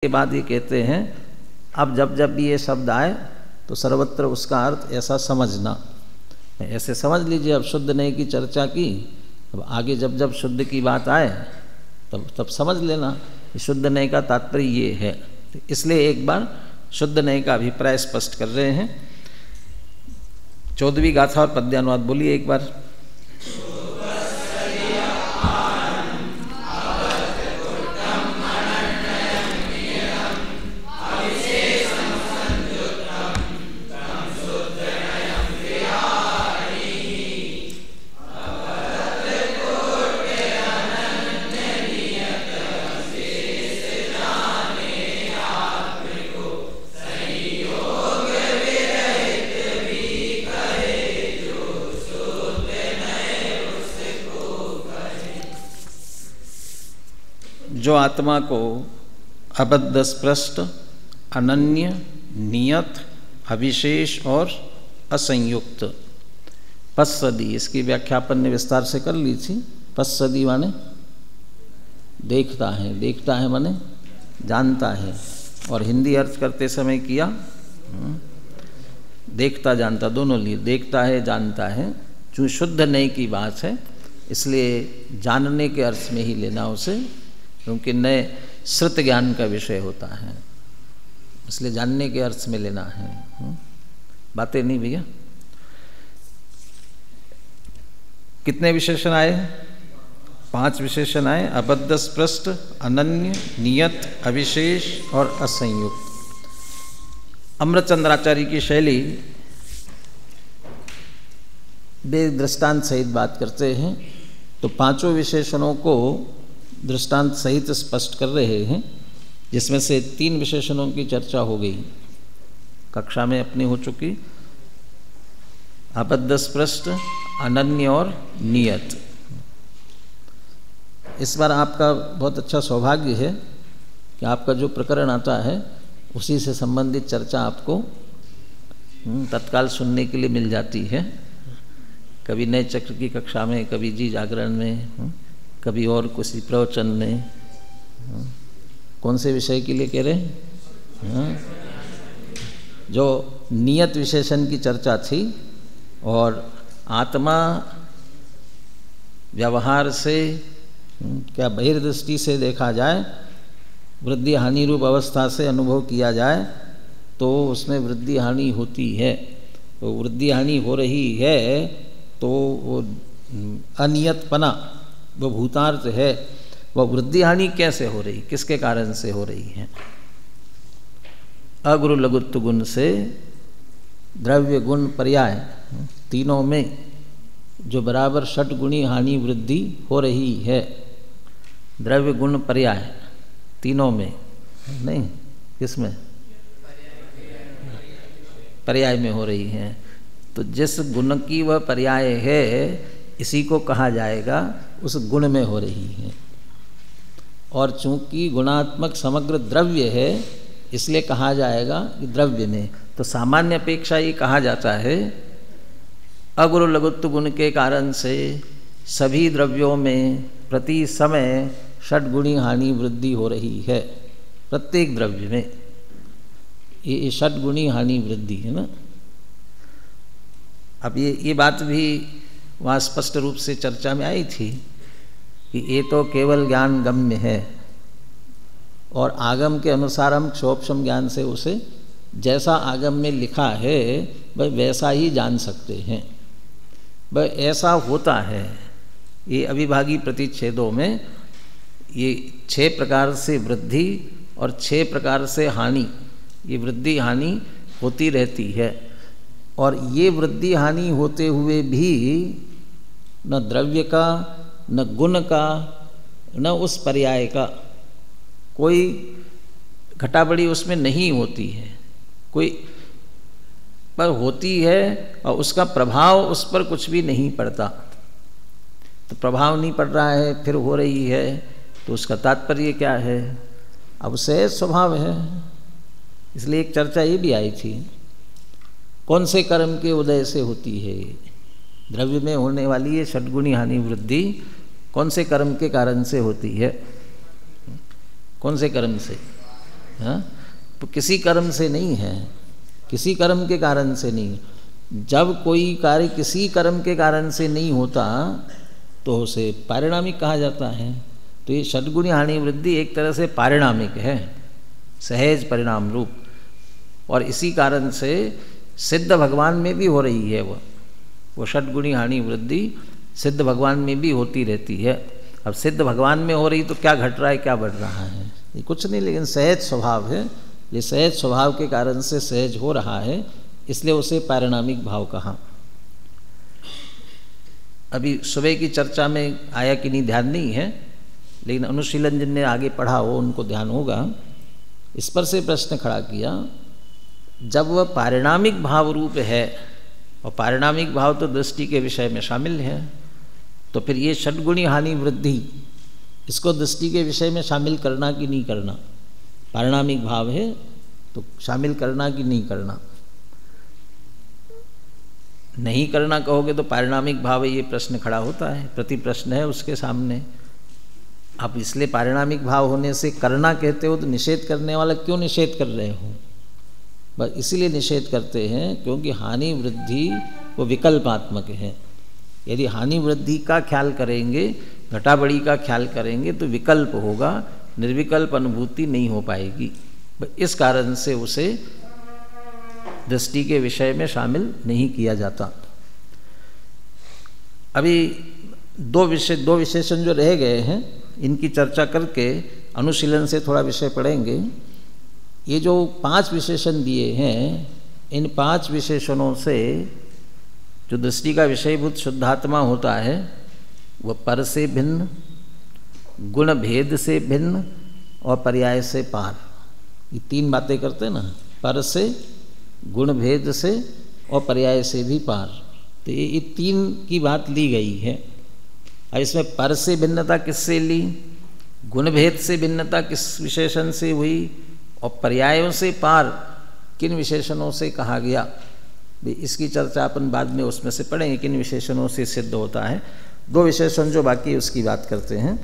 के बाद ये कहते हैं अब जब जब भी ये शब्द आए तो सर्वत्र उसका अर्थ ऐसा समझना, ऐसे समझ लीजिए। अब शुद्ध नहीं की चर्चा की, अब आगे जब जब शुद्ध की बात आए तब समझ लेना कि शुद्ध नहीं का तात्पर्य ये है। इसलिए एक बार शुद्ध नहीं का अभिप्राय स्पष्ट कर रहे हैं। 14वीं गाथा और पद्यानुवाद बोलिए एक बार। जो आत्मा को अबद्ध स्पृष्ट, अनन्य, नियत, अविशेष और असंयुक्त, पश्सदी, इसकी व्याख्या अपन ने विस्तार से कर ली थी। पश्सदी माने देखता है, देखता है माने जानता है, और हिंदी अर्थ करते समय किया देखता जानता दोनों लिए, देखता है जानता है। जो शुद्ध नहीं की बात है इसलिए जानने के अर्थ में ही लेना उसे, क्योंकि नए श्रुत ज्ञान का विषय होता है, इसलिए जानने के अर्थ में लेना है। बातें नहीं भैया। कितने विशेषण आए? 5 विशेषण आए। अबद्ध स्पृष्ट, अनन्य, नियत, अविशेष और असंयुक्त। अमृतचंद्राचार्य की शैली वे दृष्टांत सहित बात करते हैं, तो 5 विशेषणों को दृष्टांत सहित स्पष्ट कर रहे हैं, जिसमें से 3 विशेषणों की चर्चा हो गई, कक्षा में अपनी हो चुकी। अबद्ध स्पृष्ट, अनन्य और नियत। इस बार आपका बहुत अच्छा सौभाग्य है कि आपका जो प्रकरण आता है उसी से संबंधित चर्चा आपको तत्काल सुनने के लिए मिल जाती है। कभी नए चक्र की कक्षा में, कभी जी जागरण में, कभी और किसी प्रवचन में। कौन से विषय के लिए कह रहे हैं? जो नियत विशेषण की चर्चा थी, और आत्मा व्यवहार से क्या बहिर्दृष्टि से देखा जाए, वृद्धि हानि रूप अवस्था से अनुभव किया जाए तो उसमें वृद्धि हानि होती है। तो वृद्धि हानि हो रही है तो वो अनियतपना, वो भूतार्थ है। वह वृद्धि हानि कैसे हो रही, किसके कारण से हो रही है? अगुरु लघुत्व गुण से द्रव्य गुण पर्याय तीनों में जो बराबर षट गुणी हानि वृद्धि हो रही है, द्रव्य गुण पर्याय तीनों में नहीं, किसमें? पर्याय में हो रही है। तो जिस गुण की वह पर्याय है इसी को कहा जाएगा उस गुण में हो रही है। और चूंकि गुणात्मक समग्र द्रव्य है इसलिए कहा जाएगा कि द्रव्य में। तो सामान्य अपेक्षा ये कहा जाता है अगुरु लघुत्व गुण के कारण से सभी द्रव्यों में प्रति समय षटगुणी हानि वृद्धि हो रही है। प्रत्येक द्रव्य में ये षटगुणी हानि वृद्धि है ना। अब ये बात भी वहाँ स्पष्ट रूप से चर्चा में आई थी कि ये तो केवल ज्ञान गम्य है, और आगम के अनुसार हम क्षोभम ज्ञान से उसे जैसा आगम में लिखा है वह वैसा ही जान सकते हैं, वह ऐसा होता है। ये अविभागी प्रतिच्छेदों में ये 6 प्रकार से वृद्धि और 6 प्रकार से हानि, ये वृद्धि हानि होती रहती है। और ये वृद्धि हानि होते हुए भी न द्रव्य का, न गुण का, न उस पर्याय का कोई घटाबड़ी उसमें नहीं होती है, कोई पर होती है और उसका प्रभाव उस पर कुछ भी नहीं पड़ता। तो प्रभाव नहीं पड़ रहा है फिर हो रही है, तो उसका तात्पर्य क्या है? अब सहज स्वभाव है। इसलिए एक चर्चा ये भी आई थी, कौन से कर्म के उदय से होती है द्रव्य में होने वाली ये षटगुणी हानि वृद्धि? कौन से कर्म के कारण से होती है? कौन से कर्म से? हाँ, तो किसी कर्म से नहीं है, किसी कर्म के कारण से नहीं। जब कोई कार्य किसी कर्म के कारण से नहीं होता तो उसे पारिणामिक कहा जाता है। तो ये षड्गुणी हानि वृद्धि एक तरह से पारिणामिक है, सहज परिणाम रूप, और इसी कारण से सिद्ध भगवान में भी हो रही है। वो षड्गुणी हानि वृद्धि सिद्ध भगवान में भी होती रहती है। अब सिद्ध भगवान में हो रही तो क्या घट रहा है, क्या बढ़ रहा है, ये कुछ नहीं, लेकिन सहज स्वभाव है। ये सहज स्वभाव के कारण से सहज हो रहा है, इसलिए उसे पारिणामिक भाव कहा। अभी सुबह की चर्चा में आया कि नहीं ध्यान नहीं है, लेकिन अनुशीलन जिनने आगे पढ़ा हो उनको ध्यान होगा। इस पर से प्रश्न खड़ा किया, जब वह पारिणामिक भाव रूप है, और पारिणामिक भाव तो दृष्टि के विषय में शामिल है, तो फिर ये षड्गुणी हानि वृद्धि इसको दृष्टि के विषय में शामिल करना कि नहीं करना? पारिणामिक भाव है तो शामिल करना कि नहीं करना? नहीं करना कहोगे तो पारिणामिक भाव है, ये प्रश्न खड़ा होता है, प्रति प्रश्न है उसके सामने। आप इसलिए पारिणामिक भाव होने से करना कहते हो तो निषेध करने वाला क्यों निषेध कर रहे हो? बस इसीलिए निषेध करते हैं क्योंकि हानि वृद्धि वो विकल्पात्मक है। यदि हानि वृद्धि का ख्याल करेंगे, घटाबड़ी का ख्याल करेंगे तो विकल्प होगा, निर्विकल्प अनुभूति नहीं हो पाएगी। इस कारण से उसे दृष्टि के विषय में शामिल नहीं किया जाता। अभी दो विशेषण जो रह गए हैं इनकी चर्चा करके अनुशीलन से थोड़ा विषय पढ़ेंगे। ये जो 5 विशेषण दिए हैं, इन 5 विशेषणों से जो दृष्टि का विषयभूत शुद्धात्मा होता है वह पर से भिन्न, गुण भेद से भिन्न और पर्याय से पार, ये 3 बातें करते हैं ना, पर से, गुण भेद से और पर्याय से भी पार। तो ये 3 की बात ली गई है। और इसमें पर से भिन्नता किससे ली, गुण भेद से भिन्नता किस विशेषण से हुई, और पर्यायों से पार किन विशेषणों से कहा गया, इसकी चर्चा अपन बाद में उसमें से पढ़ेंगे किन विशेषणों से सिद्ध होता है। 2 विशेषण जो बाकी उसकी बात करते हैं,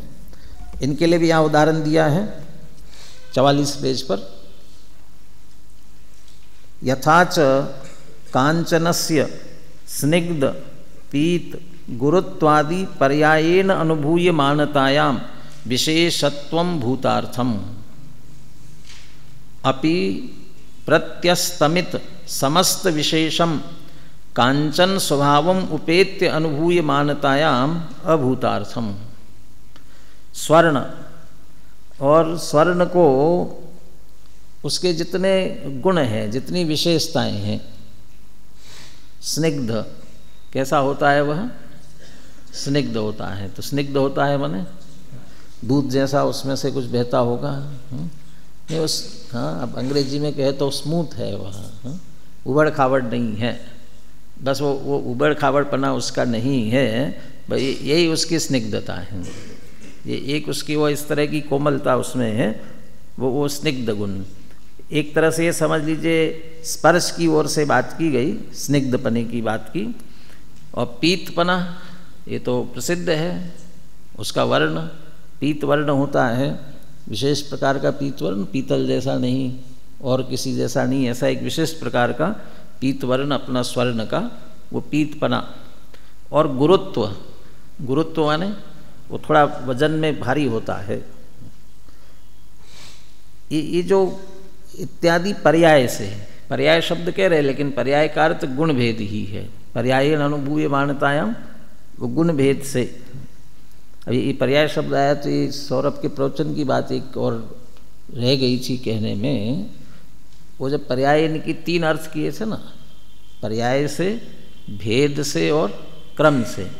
इनके लिए भी यहाँ उदाहरण दिया है 44 पेज पर। यथाच कांचनस्य स्निग्ध पीत गुरुत्वादि पर्यायेन अनुभूयमानतायां विशेषत्वं भूतार्थम अपि प्रत्यस्तमित समस्त विशेषम कांचन स्वभावम उपेत्य अनुभूयमानतायाम अभूतार्थम। स्वर्ण, और स्वर्ण को उसके जितने गुण हैं, जितनी विशेषताएं हैं, स्निग्ध कैसा होता है, वह स्निग्ध होता है। तो स्निग्ध होता है माने दूध जैसा उसमें से कुछ बहता होगा, नहीं उस, हाँ अब अंग्रेजी में कहे तो स्मूथ है वह, उबड़ खाबड़ नहीं है, बस वो उबड़ खाबड़पना उसका नहीं है, भाई यही उसकी स्निग्धता है। ये एक उसकी वो इस तरह की कोमलता उसमें है, वो स्निग्ध गुण। एक तरह से ये समझ लीजिए स्पर्श की ओर से बात की गई, स्निग्धपने की बात की। और पीतपना ये तो प्रसिद्ध है, उसका वर्ण पीत वर्ण होता है, विशेष प्रकार का पीत वर्ण, पीतल जैसा नहीं और किसी जैसा नहीं, ऐसा एक विशेष प्रकार का पीत वर्ण अपना स्वर्ण का, वो पीतपना। और गुरुत्व, गुरुत्व माने वो थोड़ा वजन में भारी होता है। ये जो इत्यादि पर्याय से, पर्याय शब्द कह रहे लेकिन पर्याय का अर्थ गुण भेद ही है। पर्यायेन अनुभूयमानतायां, वो गुण भेद से। अब ये पर्याय शब्द आया तो ये सौरभ के प्रवचन की बात एक और रह गई थी कहने में। वो जब पर्याय इनकी 3 अर्थ किए थे ना, पर्याय से, भेद से और क्रम से,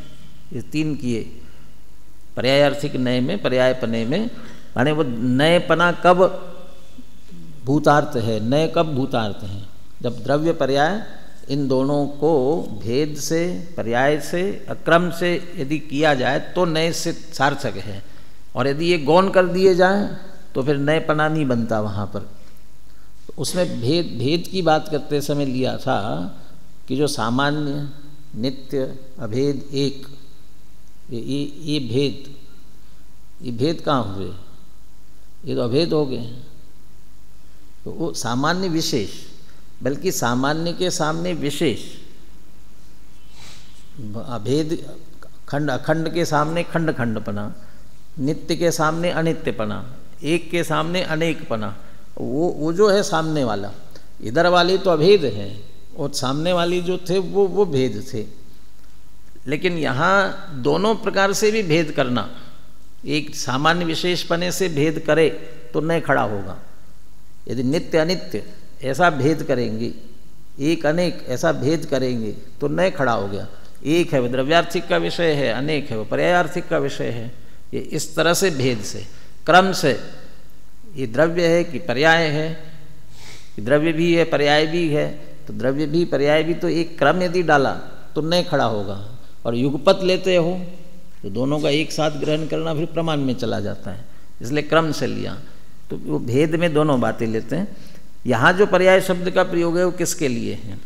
ये 3 किए। पर्यायार्थिक नए में, पर्यायपने में, माने वो नएपना कब भूतार्थ है, नए कब भूतार्थ है, जब द्रव्य पर्याय इन दोनों को भेद से, पर्याय से, अक्रम से यदि किया जाए तो नए से सार्थक है। और यदि ये गौण कर दिए जाएं तो फिर नएपना नहीं बनता वहाँ पर। तो उसमें भेद की बात करते समय लिया था कि जो सामान्य, नित्य, अभेद, एक, ये भेद कहाँ हुए, ये तो अभेद हो गए। तो वो सामान्य विशेष, बल्कि सामान्य के सामने विशेष, अभेद खंड अखंड के सामने खंड खंडपना, नित्य के सामने अनित्यपना, एक के सामने अनेकपना, वो जो है सामने वाला। इधर वाले तो अभेद हैं और सामने वाली जो थे वो भेद थे। लेकिन यहाँ दोनों प्रकार से भी भेद करना, एक सामान्य विशेषपने से भेद करे तो नहीं खड़ा होगा। यदि नित्य अनित्य ऐसा भेद करेंगे, एक अनेक ऐसा भेद करेंगे तो नहीं खड़ा हो गया। एक है वो द्रव्यार्थिक का विषय है, अनेक है वो पर्यायार्थिक का विषय है। ये इस तरह से भेद से, क्रम से, ये द्रव्य है कि पर्याय है, द्रव्य भी है पर्याय भी है, तो द्रव्य भी पर्याय भी, तो एक क्रम यदि डाला तो नहीं खड़ा होगा। और युगपत लेते हो तो दोनों का एक साथ ग्रहण करना फिर प्रमाण में चला जाता है, इसलिए क्रम से लिया। तो वो भेद में दोनों बातें लेते हैं। यहाँ जो पर्याय शब्द का प्रयोग है वो किसके लिए है?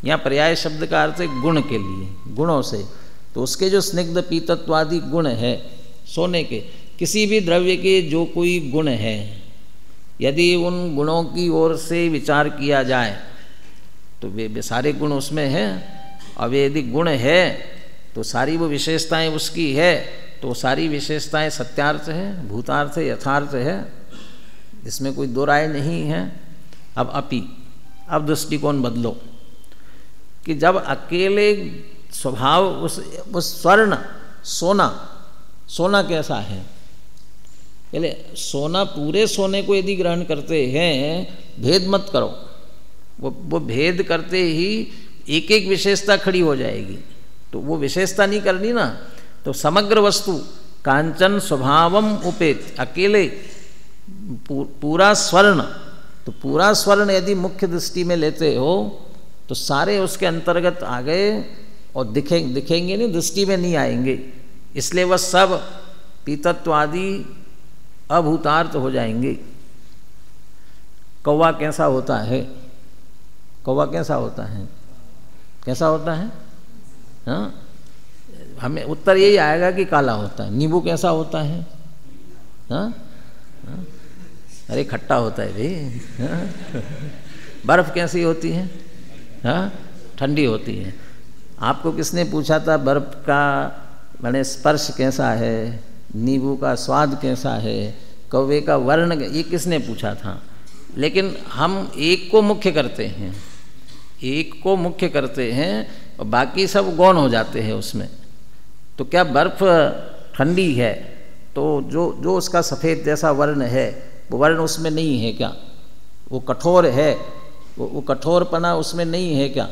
यहाँ पर्याय शब्द का अर्थ है गुण के लिए, गुणों से। तो उसके जो स्निग्ध पीतत्वादि गुण है सोने के, किसी भी द्रव्य के जो कोई गुण है, यदि उन गुणों की ओर से विचार किया जाए तो वे सारे गुण उसमें हैं। अब यदि गुण है तो सारी वो विशेषताएं उसकी है, तो सारी विशेषताएं सत्यार्थ है, भूतार्थ है, यथार्थ है, इसमें कोई दो राय नहीं है। अब दृष्टिकोण बदलो कि जब अकेले स्वभाव उस स्वर्ण सोना कैसा है, पहले सोना पूरे सोने को यदि ग्रहण करते हैं, भेद मत करो, वो भेद करते ही एक एक विशेषता खड़ी हो जाएगी, तो वो विशेषता नहीं करनी ना। तो समग्र वस्तु कांचन स्वभावम उपेत, अकेले पूरा स्वर्ण, तो पूरा स्वर्ण यदि मुख्य दृष्टि में लेते हो तो सारे उसके अंतर्गत आ गए और दिखेंगे नहीं, दृष्टि में नहीं आएंगे, इसलिए वह सब पीतत्व आदि अभूतार्थ हो जाएंगे। कौवा कैसा होता है? कौवा कैसा होता है? कैसा होता है? हाँ, हमें उत्तर यही आएगा कि काला होता है। नींबू कैसा होता है? हाँ, हाँ? अरे खट्टा होता है भाई। हाँ? बर्फ कैसी होती है? हाँ, ठंडी होती है। आपको किसने पूछा था बर्फ का मैंने स्पर्श कैसा है, नींबू का स्वाद कैसा है, कौवे का वर्ण, ये किसने पूछा था? लेकिन हम एक को मुख्य करते हैं, एक को मुख्य करते हैं और बाकी सब गौण हो जाते हैं उसमें। तो क्या बर्फ ठंडी है तो जो उसका सफ़ेद जैसा वर्ण है वो वर्ण उसमें नहीं है क्या? वो कठोर है, वो कठोरपना उसमें नहीं है क्या?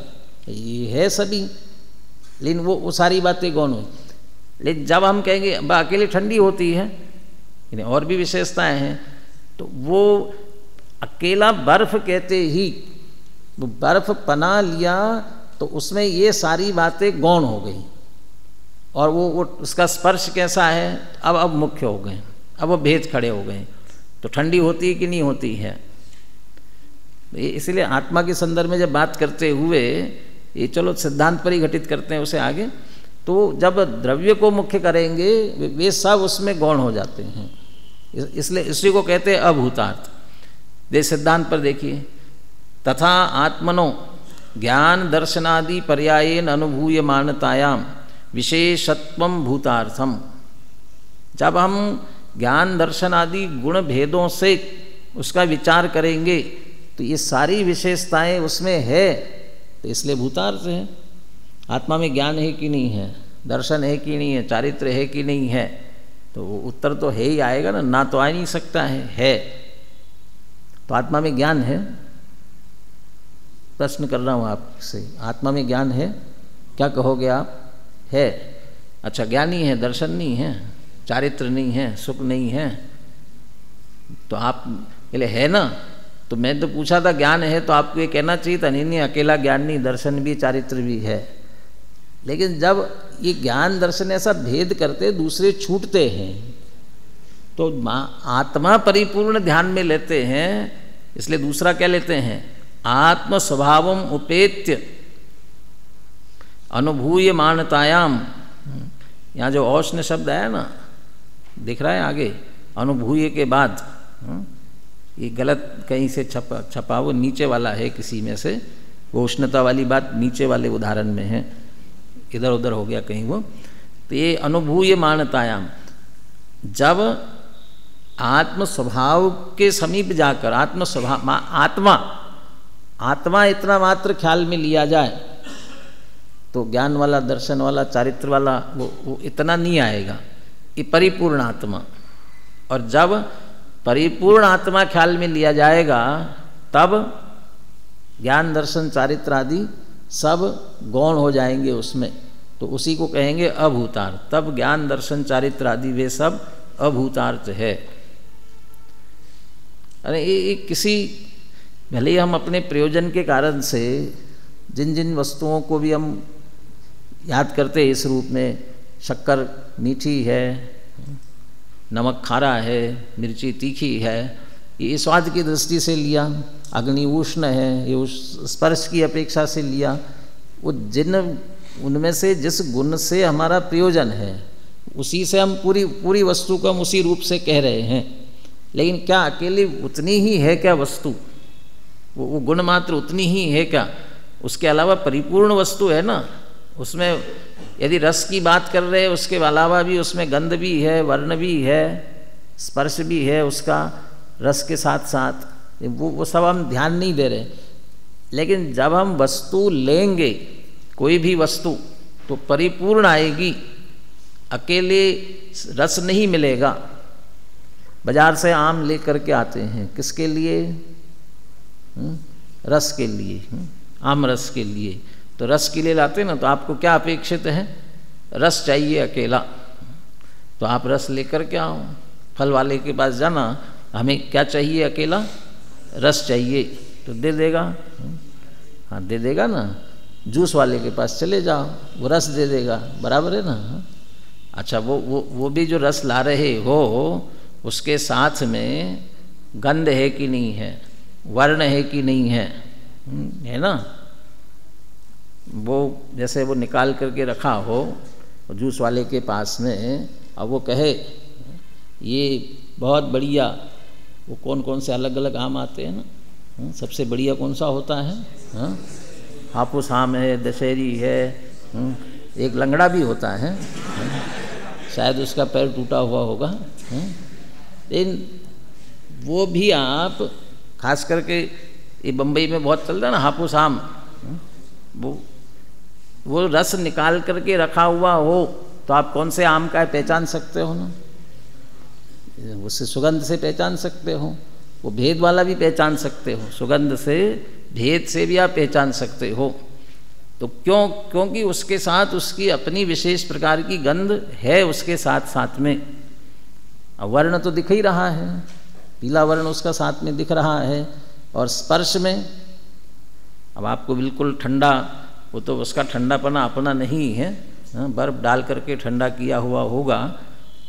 ये है सभी, लेकिन वो सारी बातें गौण हुई। लेकिन जब हम कहेंगे अकेले ठंडी होती है, और भी विशेषताएं हैं, तो वो अकेला बर्फ कहते ही वो बर्फ पना लिया तो उसमें ये सारी बातें गौण हो गई। और वो उसका स्पर्श कैसा है, अब मुख्य हो गए, अब वो भेद खड़े हो गए। तो ठंडी होती है कि नहीं होती है? इसलिए आत्मा के संदर्भ में जब बात करते हुए ये चलो सिद्धांत पर ही घटित करते हैं उसे आगे, तो जब द्रव्य को मुख्य करेंगे वे सब उसमें गौण हो जाते हैं, इसलिए इसी को कहते हैं अभूतार्थ। दे सिद्धांत पर देखिए, तथा आत्मनो ज्ञान दर्शनादि पर्यायेन अनुभूयमानतायाम विशेषत्वम भूतार्थम। जब हम ज्ञान दर्शन आदि गुण भेदों से उसका विचार करेंगे तो ये सारी विशेषताएं उसमें है, तो इसलिए भूतार्थ है। आत्मा में ज्ञान है कि नहीं है, दर्शन है कि नहीं है, चारित्र है कि नहीं है, तो वो उत्तर तो है ही आएगा ना तो आ नहीं सकता है। तो आत्मा में ज्ञान है? प्रश्न कर रहा हूँ आपसे, आत्मा में ज्ञान है? क्या कहोगे आप? है। अच्छा, ज्ञानी है, दर्शन नहीं है, चारित्र नहीं है, सुख नहीं है, तो आप बोले है ना? तो मैं तो पूछा था ज्ञान है, तो आपको ये कहना चाहिए था नहीं अकेला ज्ञान नहीं, दर्शन भी चारित्र भी है। लेकिन जब ये ज्ञान दर्शन ऐसा भेद करते दूसरे छूटते हैं, तो आत्मा परिपूर्ण ध्यान में लेते हैं, इसलिए दूसरा क्या लेते हैं? आत्म स्वभावम उपेत्य अनुभूयमानतायाम। यहाँ जो औष्ण शब्द आया ना, दिख रहा है आगे, अनुभूय के बाद, ये गलत कहीं से छपा वो नीचे वाला है किसी में से, वो उष्णता वाली बात नीचे वाले उदाहरण में है, इधर उधर हो गया कहीं वो। तो ये अनुभूयमानतायाम, जब आत्म स्वभाव के समीप जाकर आत्मा इतना मात्र ख्याल में लिया जाए तो ज्ञान वाला, दर्शन वाला, चारित्र वाला वो इतना नहीं आएगा। ये परिपूर्ण आत्मा, और जब परिपूर्ण आत्मा ख्याल में लिया जाएगा तब ज्ञान, दर्शन, चारित्र आदि सब गौण हो जाएंगे उसमें, तो उसी को कहेंगे अभूतार्थ। तब ज्ञान, दर्शन, चारित्र आदि वे सब अभूतार्थ है। अरे ये किसी, भले ही हम अपने प्रयोजन के कारण से जिन जिन वस्तुओं को भी हम याद करते हैं इस रूप में, शक्कर मीठी है, नमक खारा है, मिर्ची तीखी है, ये स्वाद की दृष्टि से लिया, अग्नि उष्ण है, ये स्पर्श की अपेक्षा से लिया, वो जिन उनमें से जिस गुण से हमारा प्रयोजन है उसी से हम पूरी वस्तु को हम उसी रूप से कह रहे हैं। लेकिन क्या अकेली उतनी ही है क्या वस्तु? वो गुण मात्र उतनी ही है क्या? उसके अलावा परिपूर्ण वस्तु है ना। उसमें यदि रस की बात कर रहे हैं, उसके अलावा भी उसमें गंध भी है, वर्ण भी है, स्पर्श भी है उसका रस के साथ साथ, वो सब हम ध्यान नहीं दे रहे। लेकिन जब हम वस्तु लेंगे, कोई भी वस्तु, तो परिपूर्ण आएगी, अकेले रस नहीं मिलेगा। बाजार से आम लेकर के आते हैं, किसके लिए? रस के लिए, आम रस के लिए। तो रस के लिए लाते ना, तो आपको क्या अपेक्षित है? रस चाहिए अकेला, तो आप रस लेकर के आओ। फल वाले के पास जाना, हमें क्या चाहिए? अकेला रस चाहिए, तो दे देगा। हाँ दे देगा ना। जूस वाले के पास चले जाओ, वो रस दे देगा, बराबर है ना। अच्छा, वो भी जो रस ला रहे हो उसके साथ में गंध है कि नहीं है, वर्ण है कि नहीं है, है ना। वो जैसे वो निकाल करके रखा हो जूस वाले के पास में, अब वो कहे ये बहुत बढ़िया, वो कौन कौन से अलग अलग आम आते हैं ना, सबसे बढ़िया कौन सा होता है? हापुस आम है, दशहरी है, एक लंगड़ा भी होता है, शायद उसका पैर टूटा हुआ होगा। लेकिन वो भी आप खास करके ये बम्बई में बहुत चलता है ना हापुस आम, वो रस निकाल करके रखा हुआ हो तो आप कौन से आम का है पहचान सकते हो ना। उससे सुगंध से पहचान सकते हो, वो भेद वाला भी पहचान सकते हो, सुगंध से भेद से भी आप पहचान सकते हो। तो क्योंकि उसके साथ उसकी अपनी विशेष प्रकार की गंध है उसके साथ साथ में। अब वर्ण तो दिख ही रहा है, पीला वर्ण उसका साथ में दिख रहा है। और स्पर्श में अब आपको बिल्कुल ठंडा, वो तो उसका ठंडापना अपना नहीं है, बर्फ डाल करके ठंडा किया हुआ होगा,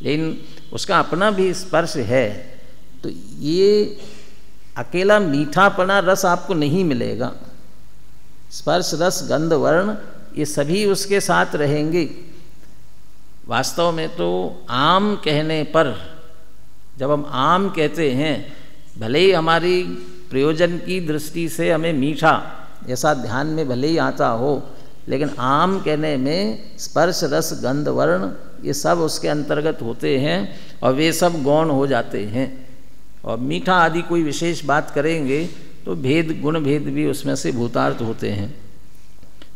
लेकिन उसका अपना भी स्पर्श है। तो ये अकेला मीठापना रस आपको नहीं मिलेगा। स्पर्श, रस, गंध, वर्ण ये सभी उसके साथ रहेंगे। वास्तव में तो आम कहने पर, जब हम आम कहते हैं, भले ही हमारी प्रयोजन की दृष्टि से हमें मीठा ऐसा ध्यान में भले ही आता हो, लेकिन आम कहने में स्पर्श, रस, गंध, वर्ण ये सब उसके अंतर्गत होते हैं और वे सब गौण हो जाते हैं। और मीठा आदि कोई विशेष बात करेंगे तो भेद, गुण भेद भी उसमें से भूतार्थ होते हैं।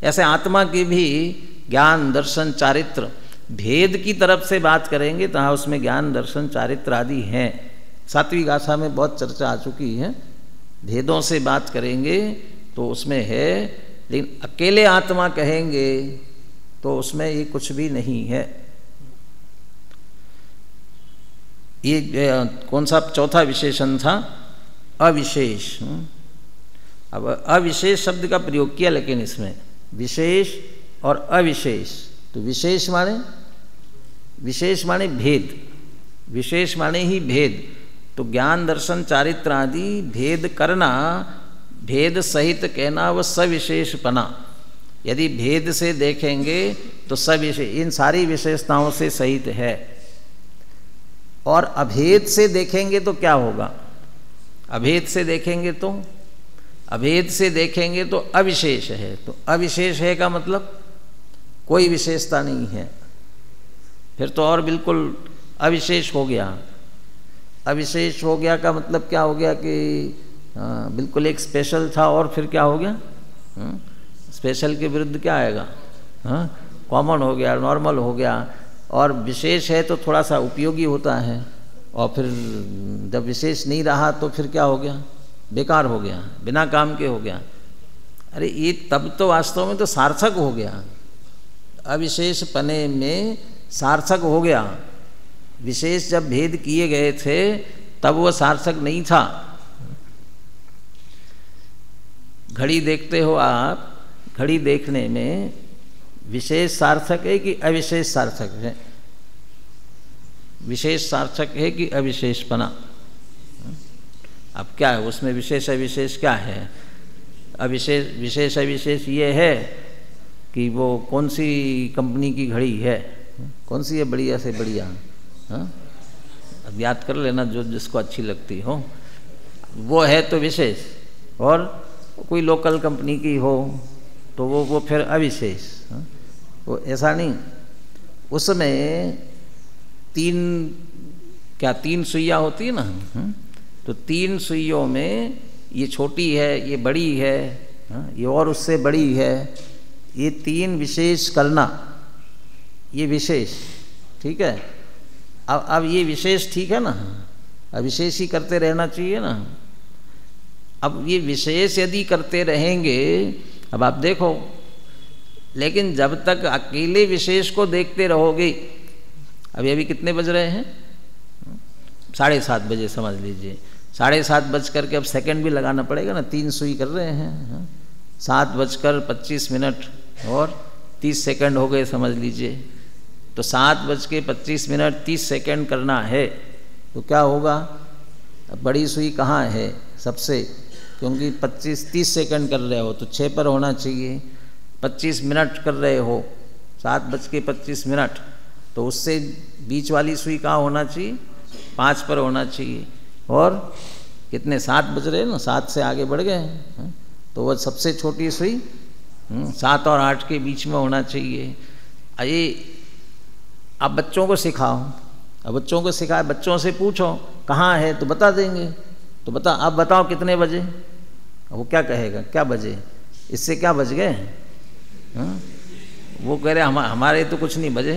ऐसे आत्मा की भी ज्ञान, दर्शन, चारित्र भेद की तरफ से बात करेंगे तो हाँ उसमें ज्ञान, दर्शन, चारित्र आदि हैं। सात्विक आशा में बहुत चर्चा आ चुकी है। भेदों से बात करेंगे तो उसमें है, लेकिन अकेले आत्मा कहेंगे तो उसमें ये कुछ भी नहीं है। ये कौन सा चौथा विशेषण था? अविशेष। अब अविशेष शब्द का प्रयोग किया, लेकिन इसमें विशेष और अविशेष। तो विशेष माने भेद, विशेष माने ही भेद। तो ज्ञान, दर्शन, चारित्र आदि भेद करना, भेद सहित कहना वह सविशेषपना। यदि भेद से देखेंगे तो सविशेष, इन सारी विशेषताओं से सहित है। और अभेद से देखेंगे तो क्या होगा? अभेद से देखेंगे तो, अभेद से देखेंगे तो अविशेष है। तो अविशेष है का मतलब कोई विशेषता नहीं है, फिर तो और बिल्कुल अविशेष हो गया। अविशेष हो गया का मतलब क्या हो गया कि बिल्कुल एक स्पेशल था और फिर क्या हो गया, स्पेशल के विरुद्ध क्या आएगा, कॉमन हो गया, नॉर्मल हो गया। और विशेष है तो थोड़ा सा उपयोगी होता है, और फिर जब विशेष नहीं रहा तो फिर क्या हो गया, बेकार हो गया, बिना काम के हो गया। अरे ये तब तो वास्तव में तो सार्थक हो गया, अविशेष पने में सार्थक हो गया। विशेष जब भेद किए गए थे तब वो सार्थक नहीं था। घड़ी देखते हो आप, घड़ी देखने में विशेष सार्थक है कि अविशेष सार्थक है? विशेष सार्थक है कि अविशेषपना? अब क्या है उसमें विशेष अविशेष क्या है? अविशेष विशेष अविशेष ये है कि वो कौन सी कंपनी की घड़ी है, कौन सी है बढ़िया से बढ़िया, अब याद कर लेना जो जिसको अच्छी लगती हो, वो है तो विशेष। और कोई लोकल कंपनी की हो तो वो फिर अविशेष। वो ऐसा नहीं, उसमें तीन सुइयाँ होती है ना, तो 3 सुइयों में ये छोटी है, ये बड़ी है, ये और उससे बड़ी है, ये 3 विशेष करना, ये विशेष ठीक है। अब ये विशेष ठीक है ना, अविशेष ही करते रहना चाहिए ना। अब ये विशेष यदि करते रहेंगे, अब आप देखो, लेकिन जब तक अकेले विशेष को देखते रहोगे, अभी कितने बज रहे हैं, 7:30 बजे समझ लीजिए, 7:30 बज करके अब सेकंड भी लगाना पड़ेगा ना, 3 सुई कर रहे हैं, 7:25 और 30 सेकंड हो गए समझ लीजिए। तो 7:25 30 सेकंड करना है तो क्या होगा, बड़ी सुई कहाँ है सबसे, क्योंकि 30 सेकंड कर रहे हो तो 6 पर होना चाहिए। 25 मिनट कर रहे हो, 7:25 तो उससे बीच वाली सुई कहाँ होना चाहिए, 5 पर होना चाहिए। और कितने 7 बज रहे हैं ना, 7 से आगे बढ़ गए, तो वह सबसे छोटी सुई 7 और 8 के बीच में होना चाहिए। ये आप बच्चों को सिखाओ, अब बच्चों को सिखाए, बच्चों से पूछो कहाँ है तो बता देंगे, तो आप बताओ कितने बजे, वो क्या कहेगा, क्या बजे, इससे क्या बज गए, वो कह रहे हमारे तो कुछ नहीं बजे,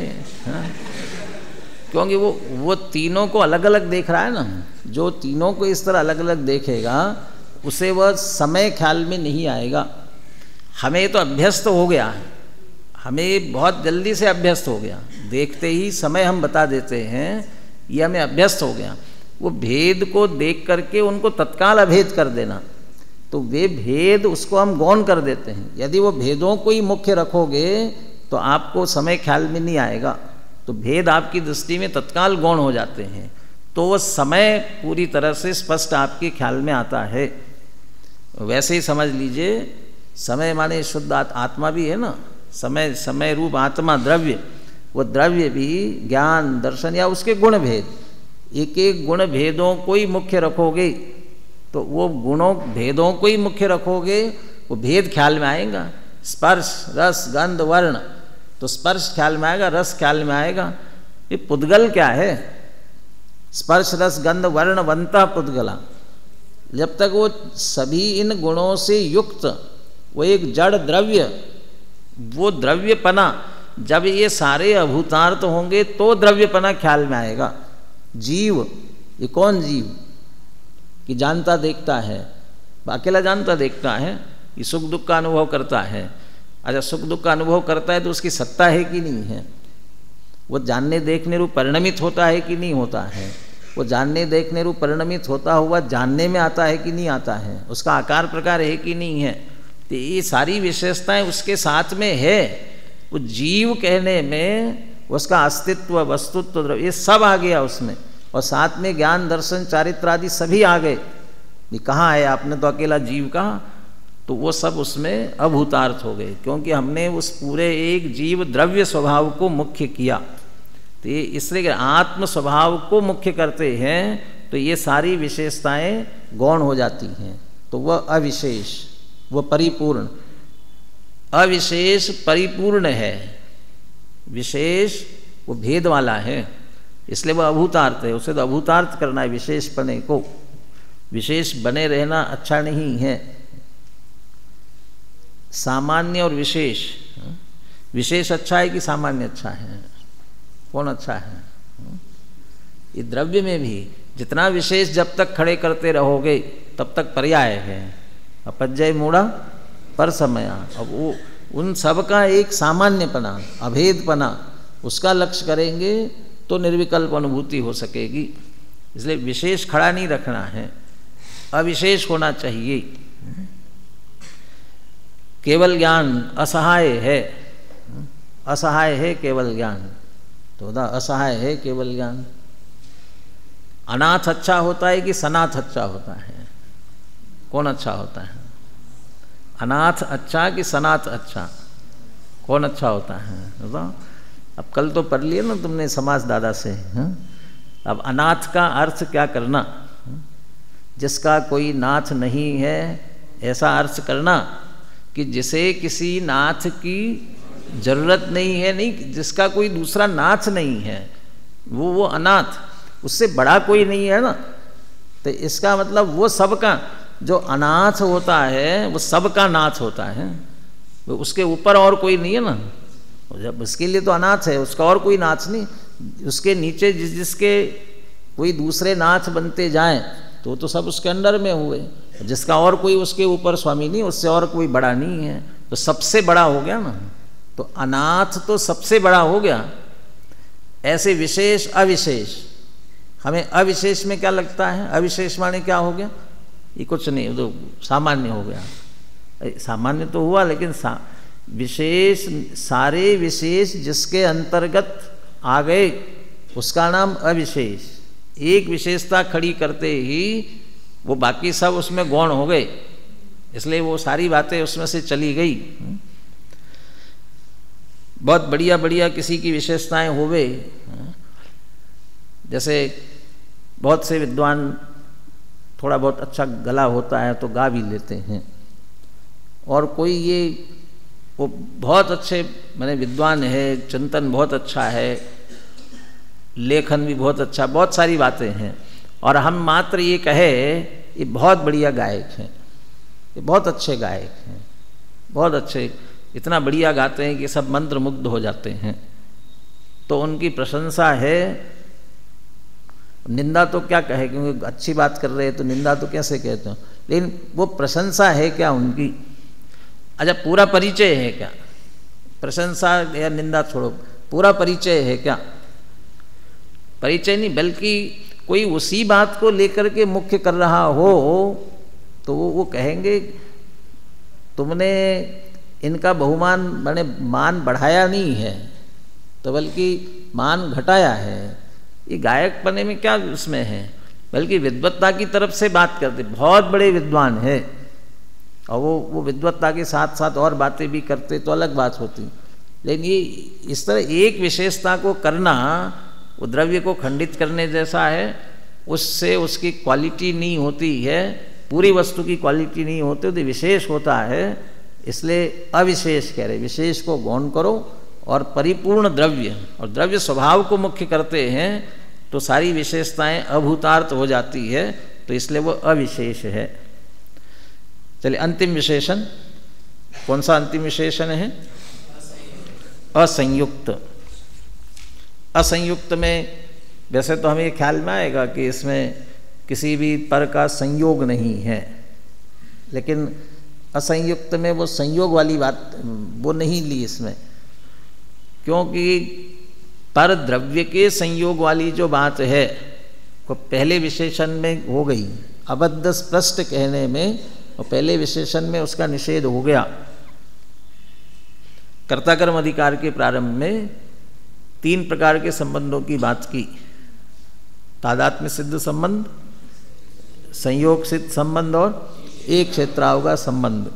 क्योंकि वो तीनों को अलग अलग देख रहा है ना। जो तीनों को इस तरह अलग अलग देखेगा उसे वह समय ख्याल में नहीं आएगा। हमें तो अभ्यस्त हो गया, हमें बहुत जल्दी से अभ्यस्त हो गया, देखते ही समय हम बता देते हैं, ये हमें अभ्यस्त हो गया। वो भेद को देख करके उनको तत्काल अभेद कर देना, तो वे भेद उसको हम गौण कर देते हैं। यदि वो भेदों को ही मुख्य रखोगे तो आपको समय ख्याल में नहीं आएगा, तो भेद आपकी दृष्टि में तत्काल गौण हो जाते हैं, तो वो समय पूरी तरह से स्पष्ट आपके ख्याल में आता है। वैसे ही समझ लीजिए, समय माने शुद्ध आत्मा भी है ना, समय रूप आत्मा द्रव्य, वो द्रव्य भी ज्ञान दर्शन या उसके गुण भेद, एक एक गुण भेदों को ही मुख्य रखोगे तो वो गुणों भेदों को ही मुख्य रखोगे, वो भेद ख्याल में आएगा। स्पर्श रस गंध वर्ण, तो स्पर्श ख्याल में आएगा, रस ख्याल में आएगा। ये पुद्गल क्या है, स्पर्श रस गंध वर्ण बनता पुद्गला। जब तक वो सभी इन गुणों से युक्त वो एक जड़ द्रव्य, वो द्रव्यपना, जब ये सारे अभूतार्थ होंगे तो द्रव्यपना ख्याल में आएगा। जीव, ये कौन जीव कि जानता देखता है, अकेला जानता देखता है, ये सुख दुख का अनुभव करता है। अच्छा, सुख दुख का अनुभव करता है तो उसकी सत्ता है कि नहीं है, वो जानने देखने रूप परिणमित होता है कि नहीं होता है, वो जानने देखने रूप परिणमित होता हुआ जानने में आता है कि नहीं आता है, उसका आकार प्रकार है कि नहीं है। तो ये सारी विशेषताएं उसके साथ में है। वो जीव कहने में उसका अस्तित्व वस्तुत्व द्रव्य ये सब आ गया उसमें, और साथ में ज्ञान दर्शन चारित्र आदि सभी आ गए। ये कहाँ है, आपने तो अकेला जीव कहा, तो वो सब उसमें अभूतार्थ हो गए, क्योंकि हमने उस पूरे एक जीव द्रव्य स्वभाव को मुख्य किया। तो ये इसलिए आत्म स्वभाव को मुख्य करते हैं तो ये सारी विशेषताएं गौण हो जाती हैं, तो वह अविशेष, वह परिपूर्ण। अविशेष परिपूर्ण है, विशेष वो भेद वाला है, इसलिए वह अभूतार्थ है। उसे तो अभूतार्थ करना है विशेष पने को, विशेष बने रहना अच्छा नहीं है। सामान्य और विशेष, विशेष अच्छा है कि सामान्य अच्छा है? कौन अच्छा है? ये द्रव्य में भी जितना विशेष जब तक खड़े करते रहोगे तब तक पर्याय है। अपजय मूढ़ा पर समया, अब वो उन सब का एक सामान्यपना, अभेदपना, उसका लक्ष्य करेंगे तो निर्विकल्प अनुभूति हो सकेगी। इसलिए विशेष खड़ा नहीं रखना है, अविशेष होना चाहिए। केवल ज्ञान असहाय है, असहाय है केवल ज्ञान, तो असहाय है केवल ज्ञान। अनाथ अच्छा होता है कि सनाथ अच्छा होता है? कौन अच्छा होता है? अनाथ अच्छा कि सनाथ अच्छा? कौन अच्छा होता है बताओ? अब कल तो पढ़ लिए ना तुमने समाज दादा से, अब अनाथ का अर्थ क्या करना? जिसका कोई नाथ नहीं है ऐसा अर्थ करना कि जिसे किसी नाथ की जरूरत नहीं है, नहीं, जिसका कोई दूसरा नाथ नहीं है, वो अनाथ, उससे बड़ा कोई नहीं है ना। तो इसका मतलब वो सबका जो अनाथ होता है वो सबका नाथ होता है, वो उसके ऊपर और कोई नहीं है ना। जब उसके लिए तो अनाथ है, उसका और कोई नाथ नहीं, उसके नीचे जिसके कोई दूसरे नाथ बनते जाएं तो सब उसके अंडर में हुए। जिसका और कोई उसके ऊपर स्वामी नहीं, उससे और कोई बड़ा नहीं है, तो सबसे बड़ा हो गया ना। तो अनाथ तो सबसे बड़ा हो गया। ऐसे विशेष अविशेष, हमें अविशेष में क्या लगता है? अविशेष माने क्या हो गया? ये कुछ नहीं, तो सामान्य हो गया। सामान्य तो हुआ, लेकिन विशेष, सारे विशेष जिसके अंतर्गत आ गए उसका नाम अविशेष। एक विशेषता खड़ी करते ही वो बाकी सब उसमें गौण हो गए, इसलिए वो सारी बातें उसमें से चली गई। बहुत बढ़िया बढ़िया किसी की विशेषताएं होवे, जैसे बहुत से विद्वान थोड़ा बहुत अच्छा गला होता है तो गा भी लेते हैं, और कोई ये वो बहुत अच्छे माने विद्वान है, चिंतन बहुत अच्छा है, लेखन भी बहुत अच्छा, बहुत सारी बातें हैं, और हम मात्र ये कहे ये बहुत बढ़िया गायक हैं, ये बहुत अच्छे गायक हैं, बहुत अच्छे, इतना बढ़िया गाते हैं कि सब मंत्र मुग्ध हो जाते हैं, तो उनकी प्रशंसा है। निंदा तो क्या कहे, क्योंकि अच्छी बात कर रहे हैं तो निंदा तो कैसे कहते हो, लेकिन वो प्रशंसा है क्या उनकी? अच्छा, पूरा परिचय है क्या? प्रशंसा या निंदा छोड़ो, पूरा परिचय है क्या? परिचय नहीं, बल्कि कोई उसी बात को लेकर के मुख्य कर रहा हो तो वो कहेंगे तुमने इनका बहुमान माने मान बढ़ाया नहीं है, तो बल्कि मान घटाया है। ये गायक बने में क्या उसमें है, बल्कि विद्वत्ता की तरफ से बात करते, बहुत बड़े विद्वान है और वो विद्वत्ता के साथ साथ और बातें भी करते तो अलग बात होती, लेकिन ये इस तरह एक विशेषता को करना वो द्रव्य को खंडित करने जैसा है, उससे उसकी क्वालिटी नहीं होती है, पूरी वस्तु की क्वालिटी नहीं होती, तो विशेष होता है। इसलिए अविशेष कह रहे, विशेष को गौण करो और परिपूर्ण द्रव्य, और द्रव्य स्वभाव को मुख्य करते हैं तो सारी विशेषताएं अभूतार्थ हो जाती है, तो इसलिए वो अविशेष है। चलिए अंतिम विशेषण, कौन सा अंतिम विशेषण है? असंयुक्त। असंयुक्त में वैसे तो हमें ख्याल में आएगा कि इसमें किसी भी पर का संयोग नहीं है, लेकिन असंयुक्त में वो संयोग वाली बात वो नहीं ली इसमें, क्योंकि पर द्रव्य के संयोग वाली जो बात है वो पहले विशेषण में हो गई, अबद्ध स्पष्ट कहने में और पहले विशेषण में उसका निषेध हो गया। कर्ताकर्म अधिकार के प्रारंभ में 3 प्रकार के संबंधों की बात की, तादात्म्य सिद्ध संबंध, संयोग सिद्ध संबंध और एक क्षेत्राव का संबंध।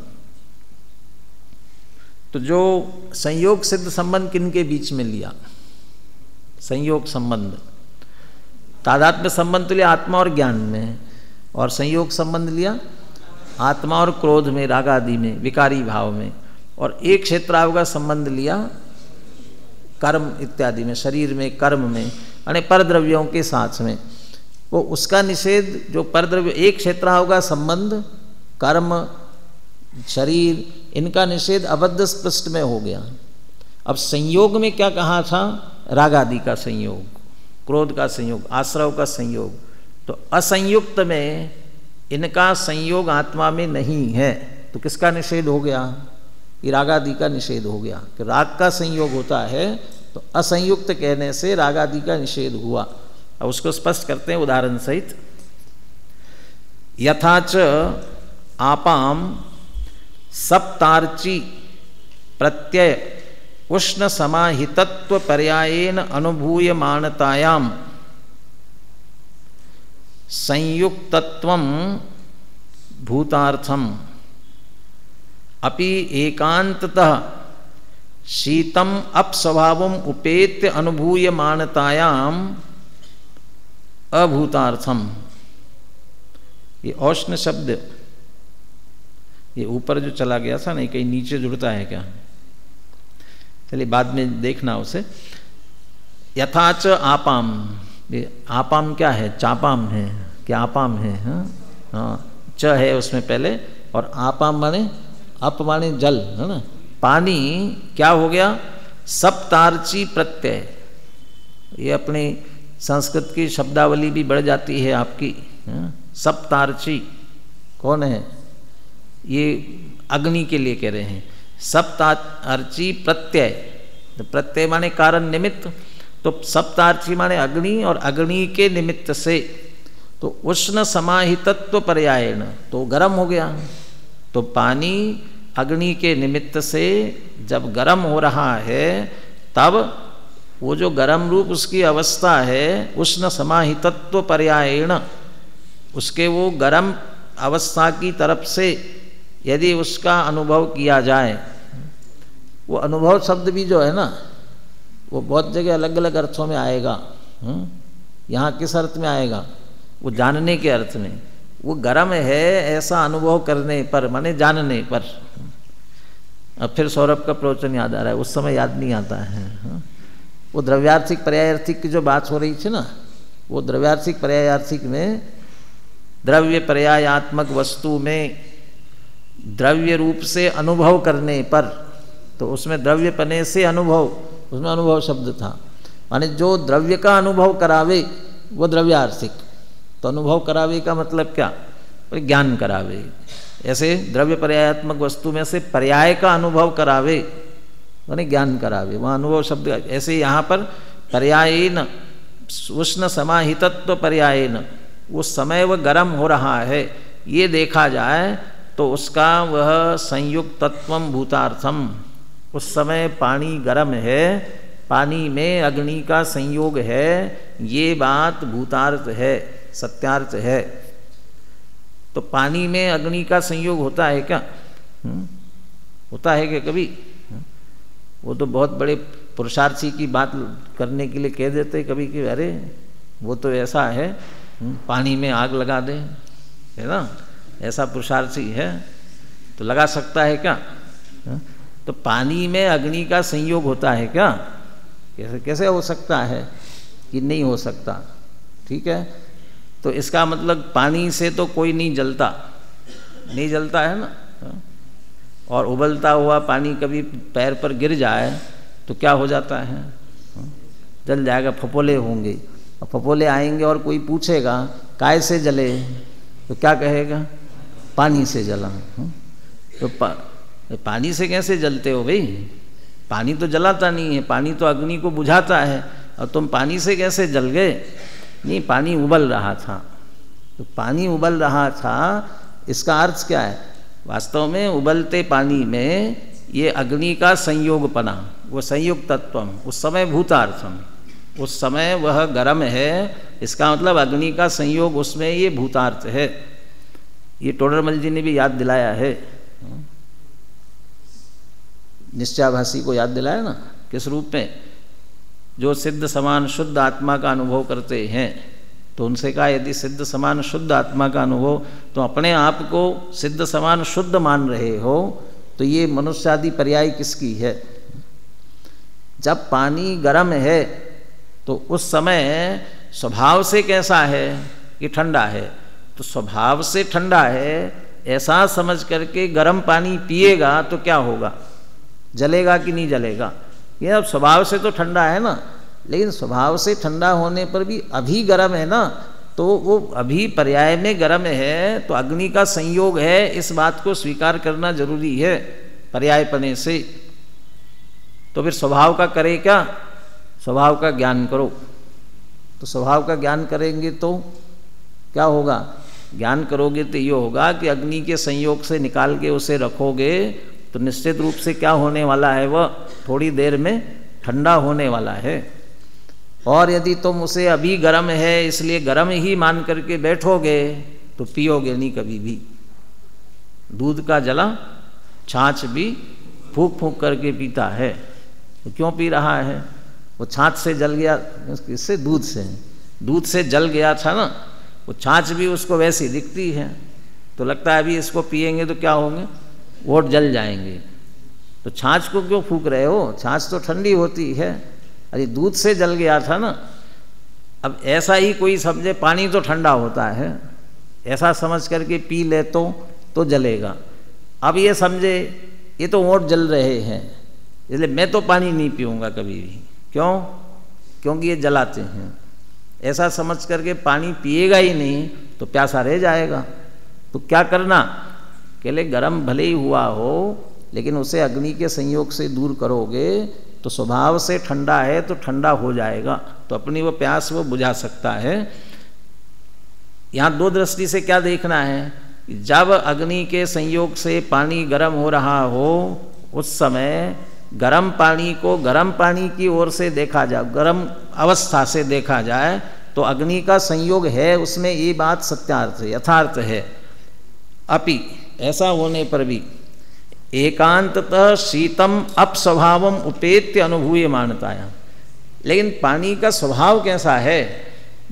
तो जो संयोग सिद्ध संबंध किन के बीच में लिया? संयोग संबंध तादात्म्य संबंध तो लिया आत्मा और ज्ञान में, और संयोग संबंध लिया आत्मा और क्रोध में, राग आदि में, विकारी भाव में, और एक क्षेत्राव का संबंध लिया कर्म इत्यादि में, शरीर में, कर्म में, यानी परद्रव्यों के साथ में। वो उसका निषेध जो परद्रव्य एक क्षेत्राव का संबंध कर्म शरीर इनका निषेध अबद्ध स्पष्ट में हो गया। अब संयोग में क्या कहा था? राग आदि का संयोग, क्रोध का संयोग, आश्रव का संयोग। तो असंयुक्त में इनका संयोग आत्मा में नहीं है, तो किसका निषेध हो गया? ये राग आदि का निषेध हो गया कि राग का संयोग होता है, तो असंयुक्त कहने से राग आदि का निषेध हुआ। अब उसको स्पष्ट करते हैं उदाहरण सहित। यथाच आपाम सप्तार्ची प्रत्यय उष्ण समाहितत्व पर्यायेन अनुभूयमानतायाम संयुक्तत्वं भूतार्थम अपि एकांततः शीतम अपस्वभावम उपेत्य अनुभूयमानतायाम अभूतार्थम। ये औष्ण शब्द ये ऊपर जो चला गया था नहीं, कहीं नीचे जुड़ता है क्या? चलिए बाद में देखना उसे। यथाच आपाम, ये आपाम क्या है? चापाम है क्या? आपाम है। हाँ, च है उसमें पहले, और आपाम माने अप माने जल, है ना? पानी क्या हो गया? सप्तार्ची प्रत्यय। ये अपनी संस्कृत की शब्दावली भी बढ़ जाती है आपकी। सप्तार्ची कौन है? ये अग्नि के लिए कह रहे हैं। सप्तार्ची प्रत्यय, तो प्रत्यय माने कारण निमित्त, तो सप्तार्ची माने अग्नि, और अग्नि के निमित्त से तो उष्ण समाहितत्व पर्यायण, तो गर्म हो गया। तो पानी अग्नि के निमित्त से जब गर्म हो रहा है, तब वो जो गर्म रूप उसकी अवस्था है, उष्ण समाहितत्व पर्यायण, उसके वो गर्म अवस्था की तरफ से यदि उसका अनुभव किया जाए, वो अनुभव शब्द भी जो है ना, वो बहुत जगह अलग अलग अर्थों में आएगा। यहाँ किस अर्थ में आएगा? वो जानने के अर्थ में। वो गर्म है ऐसा अनुभव करने पर, माने जानने पर। अब फिर सौरभ का प्रवचन याद आ रहा है, उस समय याद नहीं आता है। वो द्रव्यार्थिक पर्यायार्थिक की जो बात हो रही थी ना, वो द्रव्यार्थिक पर्यायार्थिक में द्रव्य पर्यायात्मक वस्तु में द्रव्य रूप से अनुभव करने पर, तो उसमें द्रव्य पने से अनुभव, उसमें अनुभव शब्द था। माने जो द्रव्य का अनुभव करावे वो द्रव्यार्थिक। तो अनुभव करावे का मतलब क्या? ज्ञान करावे। ऐसे द्रव्य पर्यायात्मक वस्तु में से पर्याय का अनुभव करावे माने ज्ञान करावे, वहाँ अनुभव शब्द। ऐसे यहाँ पर पर्यायेन उष्ण समाहितत्व पर्यायेन, वो समय वह गर्म हो रहा है ये देखा जाए, तो उसका वह संयुक्तत्वम भूतार्थम, उस समय पानी गर्म है, पानी में अग्नि का संयोग है, ये बात भूतार्थ है, सत्यार्थ है। तो पानी में अग्नि का संयोग होता है क्या? होता है क्या कभी? वो तो बहुत बड़े पुरुषार्थी की बात करने के लिए कह देते कभी कि अरे वो तो ऐसा है, पानी में आग लगा दे, है ना? ऐसा पुरुषार्थी है तो लगा सकता है क्या? तो पानी में अग्नि का संयोग होता है क्या? कैसे कैसे हो सकता है कि नहीं हो सकता? ठीक है, तो इसका मतलब पानी से तो कोई नहीं जलता, नहीं जलता है ना। और उबलता हुआ पानी कभी पैर पर गिर जाए तो क्या हो जाता है? जल जाएगा, फफोले होंगे। और फफोले आएंगे और कोई पूछेगा काय से जले, तो क्या कहेगा? पानी से जला। तो पानी से कैसे जलते हो भाई? पानी तो जलाता नहीं है, पानी तो अग्नि को बुझाता है, और तुम पानी से कैसे जल गए? नहीं, पानी उबल रहा था। तो पानी उबल रहा था, इसका अर्थ क्या है? वास्तव में उबलते पानी में ये अग्नि का संयोगपना, वो संयुक्त तत्वम, उस समय भूतार्थम, उस समय वह गर्म है, इसका मतलब अग्नि का संयोग उसमें ये भूतार्थ है। ये टोडरमल जी ने भी याद दिलाया है, निश्चयाभासी को याद दिलाया ना, किस रूप में? जो सिद्ध समान शुद्ध आत्मा का अनुभव करते हैं, तो उनसे कहा यदि सिद्ध समान शुद्ध आत्मा का अनुभव, तो अपने आप को सिद्ध समान शुद्ध मान रहे हो, तो ये मनुष्य आदि पर्याय किसकी है? जब पानी गर्म है तो उस समय स्वभाव से कैसा है कि ठंडा है, तो स्वभाव से ठंडा है ऐसा समझ करके गर्म पानी पिएगा तो क्या होगा? जलेगा कि नहीं जलेगा? ये अब स्वभाव से तो ठंडा है ना, लेकिन स्वभाव से ठंडा होने पर भी अभी गर्म है ना, तो वो अभी पर्याय में गर्म है, तो अग्नि का संयोग है, इस बात को स्वीकार करना जरूरी है पर्याय पने से। तो फिर स्वभाव का करे क्या? स्वभाव का ज्ञान करो। तो स्वभाव का ज्ञान करेंगे तो क्या होगा? ज्ञान करोगे तो ये होगा कि अग्नि के संयोग से निकाल के उसे रखोगे तो निश्चित रूप से क्या होने वाला है? वह थोड़ी देर में ठंडा होने वाला है। और यदि तुम उसे अभी गर्म है इसलिए गर्म ही मान करके बैठोगे तो पियोगे नहीं कभी भी। दूध का जला छाछ भी फूंक फूंक करके पीता है, तो क्यों पी रहा है? वो छाछ से जल गया, इससे दूध से जल गया था ना, वो छाछ भी उसको वैसी दिखती है, तो लगता है अभी इसको पिएंगे तो क्या होंगे? वोट जल जाएंगे। तो छाछ को क्यों फूंक रहे हो? छाछ तो ठंडी होती है, अरे दूध से जल गया था ना। अब ऐसा ही कोई समझे पानी तो ठंडा होता है, ऐसा समझ करके पी ले तो जलेगा। अब ये समझे ये तो वोट जल रहे हैं, इसलिए मैं तो पानी नहीं पीऊँगा कभी भी। क्यों? क्योंकि ये जलाते हैं। ऐसा समझ करके पानी पिएगा ही नहीं तो प्यासा रह जाएगा। तो क्या करना? केले गरम भले ही हुआ हो, लेकिन उसे अग्नि के संयोग से दूर करोगे तो स्वभाव से ठंडा है तो ठंडा हो जाएगा, तो अपनी वो प्यास वो बुझा सकता है। यहाँ दो दृष्टि से क्या देखना है? जब अग्नि के संयोग से पानी गर्म हो रहा हो उस समय गर्म पानी को गर्म पानी की ओर से देखा जाए, गर्म अवस्था से देखा जाए तो अग्नि का संयोग है, उसमें ये बात सत्यार्थ है, यथार्थ है। अपि ऐसा होने पर भी एकांततः शीतम अपस्वभावम उपेत्य अनुभूय मानताया, लेकिन पानी का स्वभाव कैसा है?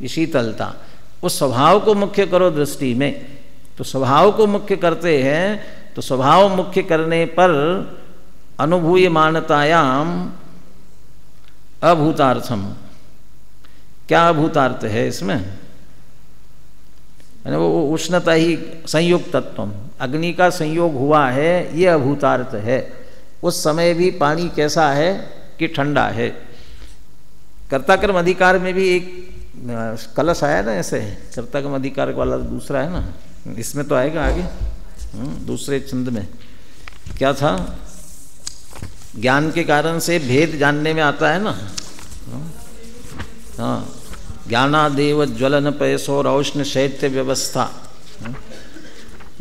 शीतलता। उस स्वभाव को मुख्य करो दृष्टि में, तो स्वभाव को मुख्य करते हैं, तो स्वभाव मुख्य करने पर अनुभूय मानतायाम अभूतार्थम। क्या अभूतार्थ है इसमें? वो उष्णता ही संयोग तत्व, अग्नि का संयोग हुआ है, ये अभूतार्थ है। उस समय भी पानी कैसा है कि ठंडा है। कर्ताक्रम अधिकार में भी एक कलश आया ना, ऐसे कर्ताक्रम अधिकार वाला दूसरा है ना, इसमें तो आएगा आगे दूसरे छंद में। क्या था? ज्ञान के कारण से भेद जानने में आता है ना। हाँ, ज्ञानादेव ज्वलन पयसो रौष्ण शैत्य व्यवस्था।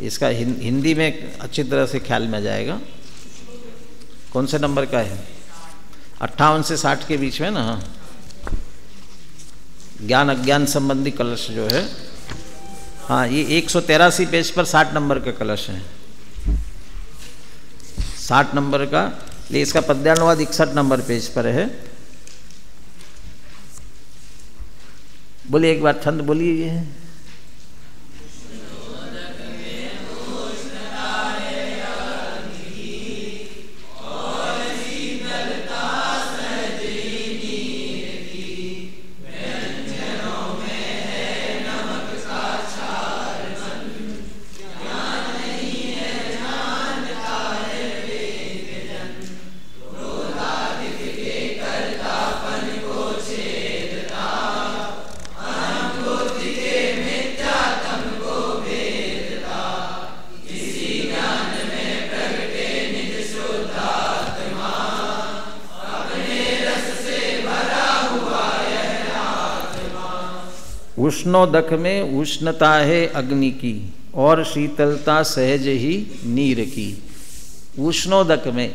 इसका हिंदी में अच्छी तरह से ख्याल में जाएगा। कौन से नंबर का है? 58 से 60 के बीच में ना। ज्ञान अज्ञान संबंधी कलश जो है, हाँ, ये 183 पेज पर 60 नंबर का कलश है। 60 नंबर का, ले इसका पद्यानुवाद 61 नंबर पेज पर है। बोलिए एक बार छंद बोलिए ये। उष्णोदक में उष्णता है अग्नि की और शीतलता सहज ही नीर की। उष्णोदक में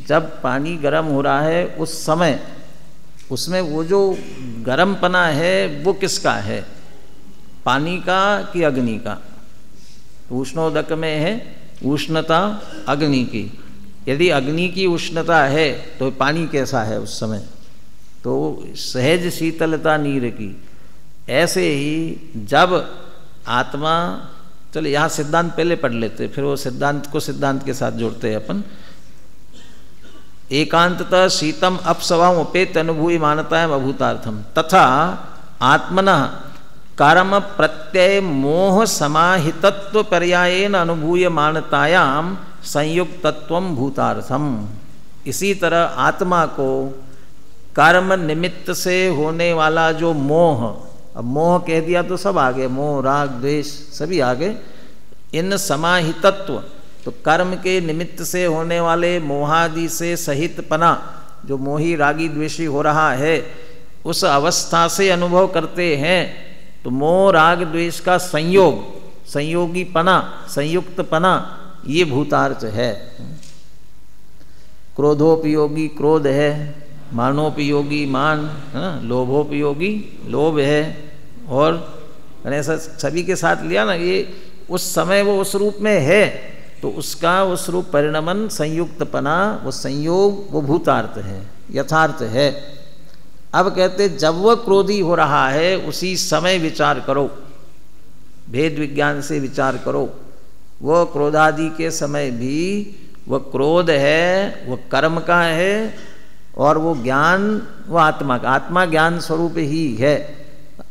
जब पानी गर्म हो रहा है उस समय उसमें वो जो गर्मपना है वो किसका है? पानी का कि अग्नि का? उष्णोदक में है उष्णता अग्नि की। यदि अग्नि की उष्णता है तो पानी कैसा है उस समय? तो सहज शीतलता नीर की। ऐसे ही जब आत्मा, चलो यहाँ सिद्धांत पहले पढ़ लेते, फिर वो सिद्धांत को सिद्धांत के साथ जोड़ते हैं अपन। एकांततः शीतम अपस्वाम उपेत अनुभूय मानतायाम अभूतार्थम तथा आत्मनः कर्म प्रत्यय मोह समाहितत्व पर्यायेन अनुभूय मानतायाम संयुक्तत्वम भूतार्थम। इसी तरह आत्मा को कर्म निमित्त से होने वाला जो मोह, अब मोह कह दिया तो सब आ गए, मोह राग द्वेष सभी आ गए। इन समाहितत्व, तो कर्म के निमित्त से होने वाले मोहादि से सहितपना, जो मोही रागी द्वेषी हो रहा है, उस अवस्था से अनुभव करते हैं। तो मोह राग द्वेष का संयोग, संयोगीपना, संयुक्तपना, ये भूतार्थ है। क्रोधोपयोगी क्रोध है, मानोपयोगी मान, लोभोपयोगी लोभ है, और ऐसा सभी के साथ लिया ना, ये उस समय वो उस रूप में है, तो उसका उस रूप परिणमन, संयुक्तपना, वो संयोग, वो भूतार्थ है, यथार्थ है। अब कहते जब वह क्रोधी हो रहा है उसी समय विचार करो, भेद विज्ञान से विचार करो। वह क्रोधादि के समय भी वह क्रोध है, वह कर्म का है, और वो ज्ञान वो आत्मा का, आत्मा ज्ञान स्वरूप ही है।